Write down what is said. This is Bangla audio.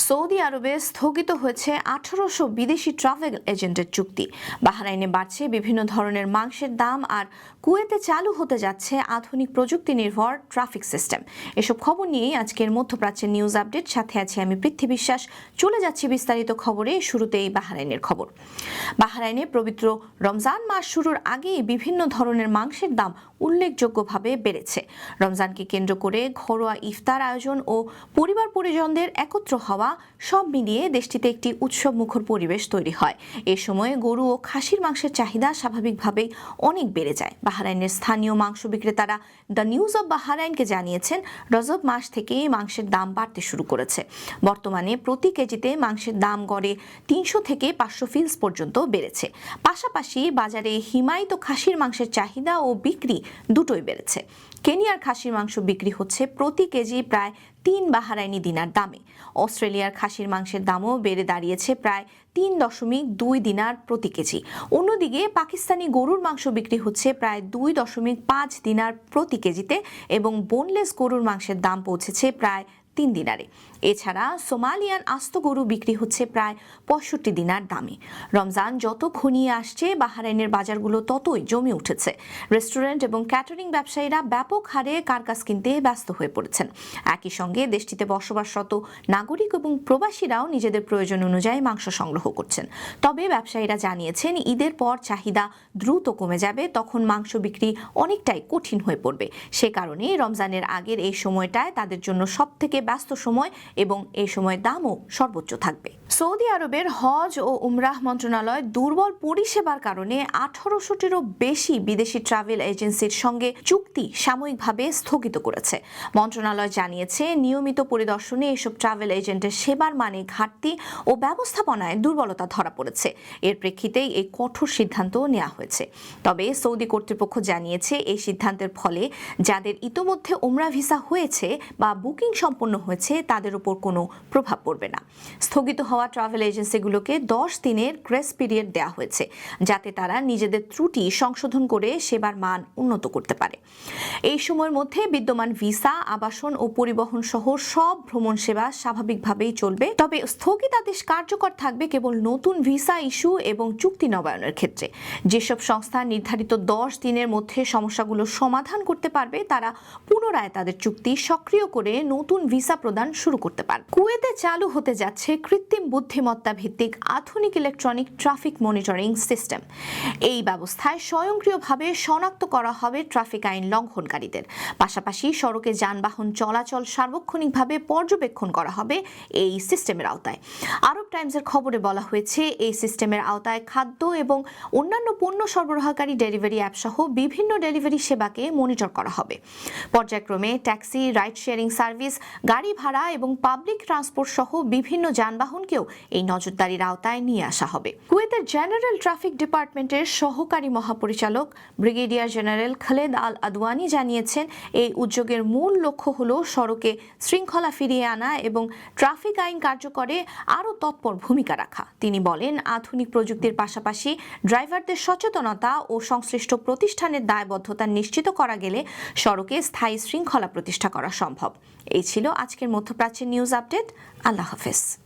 সৌদি আরবে স্থগিত হয়েছে 1800 বিদেশি ট্রাভেল এজেন্টের চুক্তি। বাহরাইনে বাড়ছে বিভিন্ন ধরনের মাংসের দাম, আর কুয়েতে চালু হতে যাচ্ছে আধুনিক প্রযুক্তি নির্ভর ট্রাফিক সিস্টেম। এসব খবর নিয়েই আজকের মধ্যপ্রাচ্যের নিউজ আপডেট। সাথে আছি আমি পৃথ্বী বিশ্বাস। চলে যাচ্ছি বিস্তারিত খবরে। শুরুতেই বাহরাইনের খবর। বাহরাইনে পবিত্র রমজান মাস শুরুর আগেই বিভিন্ন ধরনের মাংসের দাম উল্লেখযোগ্যভাবে বেড়েছে। রমজানকে কেন্দ্র করে ঘরোয়া ইফতার আয়োজন ও পরিবার পরিজনদের একত্র হওয়া সব মিলিয়ে দেশটিতে একটি উৎসবমুখর পরিবেশ তৈরি হয়। এ সময়ে গরু ও খাসির মাংসের চাহিদা স্বাভাবিকভাবেই অনেক বেড়ে যায়। বাহরাইনের স্থানীয় মাংস বিক্রেতারা দ্য নিউজ অব বাহরাইনকে জানিয়েছেন, রজব মাস থেকেই মাংসের দাম বাড়তে শুরু করেছে। বর্তমানে প্রতি কেজিতে মাংসের দাম গড়ে 300 থেকে 500 ফিলস পর্যন্ত বেড়েছে। পাশাপাশি বাজারে হিমায়িত খাসির মাংসের চাহিদা ও বিক্রি দুটোই বেড়েছে। কেনিয়ার খাসির মাংস বিক্রি হচ্ছে প্রতি কেজি প্রায় 3 বাহরাইনি দিনার দামে। অস্ট্রেলিয়ার খাসির মাংসের দামও বেড়ে দাঁড়িয়েছে প্রায় 3.2 দিনার প্রতি কেজি। অন্যদিকে পাকিস্তানি গরুর মাংস বিক্রি হচ্ছে প্রায় 2.5 দিনার প্রতি কেজিতে এবং বোনলেস গরুর মাংসের দাম পৌঁছেছে প্রায় 3 দিনারে। এছাড়া সোমালিয়ান আস্ত গরু বিক্রি হচ্ছে প্রায় 65 দিনার দামে। রমজান যত ঘনিয়ে আসছে, বাহরাইনের বাজারগুলো ততই জমে উঠেছে। রেস্টুরেন্ট এবং ক্যাটারিং ব্যবসায়ীরা ব্যাপক হারে কার্কাস কিনতে ব্যস্ত হয়ে পড়েছেন। একই সঙ্গে দেশটিতে বসবাসরত নাগরিক এবং প্রবাসীরাও নিজেদের প্রয়োজন অনুযায়ী মাংস সংগ্রহ করছেন। তবে ব্যবসায়ীরা জানিয়েছেন, ঈদের পর চাহিদা দ্রুত কমে যাবে, তখন মাংস বিক্রি অনেকটাই কঠিন হয়ে পড়বে। সে কারণে রমজানের আগের এই সময়টায় তাদের জন্য সবথেকে ব্যস্ত সময় এবং এই সময় দামও সর্বোচ্চ থাকবে। সৌদি আরবের হজ ও উমরাহ মন্ত্রণালয় দুর্বল পরিষেবার কারণে 1800টিরও বেশি বিদেশি ট্রাভেল এজেন্সির সঙ্গে চুক্তি সাময়িকভাবে স্থগিত করেছে। মন্ত্রণালয় জানিয়েছে, নিয়মিত পরিদর্শনে এসব ট্রাভেল এজেন্টের সেবার মানে ঘাটতি ও ব্যবস্থাপনায় দুর্বলতা ধরা পড়েছে। এর প্রেক্ষিতেই এই কঠোর সিদ্ধান্ত নেওয়া হয়েছে। তবে সৌদি কর্তৃপক্ষ জানিয়েছে, এই সিদ্ধান্তের ফলে যাদের ইতোমধ্যে উমরা ভিসা হয়েছে বা বুকিং সম্পন্ন হয়েছে তাদের উপর কোনো প্রভাব পড়বে না। স্থগিত হওয়া ট্রাভেল এজেন্সিগুলোকে 10 দিনের গ্রেস পিরিয়ড দেওয়া হয়েছে, যাতে তারা নিজেদের ত্রুটি সংশোধন করে সেবার মান উন্নত করতে পারে। এই সময়ের মধ্যে বিদ্যমান ভিসা, আবাসন ও পরিবহন সহ সব ভ্রমণ সেবা স্বাভাবিকভাবেই চলবে। তবে স্থগিতাদেশ কার্যকর থাকবে কেবল নতুন ভিসা ইস্যু এবং চুক্তি নবায়নের ক্ষেত্রে। যেসব সংস্থা নির্ধারিত 10 দিনের মধ্যে সমস্যাগুলো সমাধান করতে পারবে, তারা পুনরায় তাদের চুক্তি সক্রিয় করে নতুন ভিসা প্রদান শুরু করতে পারে। কুয়েতে চালু হতে যাচ্ছে কৃত্রিম বুদ্ধিমত্তা ভিত্তিক আধুনিক ইলেকট্রনিক ট্রাফিক মনিটরিং সিস্টেম। এই ব্যবস্থায় স্বয়ংক্রিয়ভাবে শনাক্ত করা হবে ট্রাফিক আইন লঙ্ঘনকারীদের। পাশাপাশি সড়কে যানবাহন চলাচল সার্বক্ষণিকভাবে পর্যবেক্ষণ করা হবে এই সিস্টেমের আওতায়। আরব টাইমসের খবরে বলা হয়েছে, এই সিস্টেমের আওতায় খাদ্য এবং অন্যান্য পণ্য সরবরাহকারী ডেলিভারি অ্যাপ সহ বিভিন্ন ডেলিভারি সেবাকে মনিটর করা হবে। পর্যায়ক্রমে ট্যাক্সি, রাইড শেয়ারিং সার্ভিস, গাড়ি ভাড়া এবং পাবলিক ট্রান্সপোর্ট সহ বিভিন্ন যানবাহনকেও এই নজরদারির আওতায় নিয়ে আসা হবে। কুয়েতের জেনারেল ট্রাফিক ডিপার্টমেন্টের সহকারী মহাপরিচালক ব্রিগেডিয়ার জেনারেল খালেদ আল আদওয়ানি জানিয়েছেন, এই উদ্যোগের মূল লক্ষ্য হল সড়কে শৃঙ্খলা ফিরিয়ে আনা এবং ট্রাফিক আইন কার্যকরে আরও তৎপর ভূমিকা রাখা। তিনি বলেন, আধুনিক প্রযুক্তির পাশাপাশি ড্রাইভারদের সচেতনতা ও সংশ্লিষ্ট প্রতিষ্ঠানের দায়বদ্ধতা নিশ্চিত করা গেলে সড়কে স্থায়ী শৃঙ্খলা প্রতিষ্ঠা করা সম্ভব। এই ছিল আজকের মধ্যপ্রাচ্যের নিউজ আপডেট। আল্লাহ হাফেজ।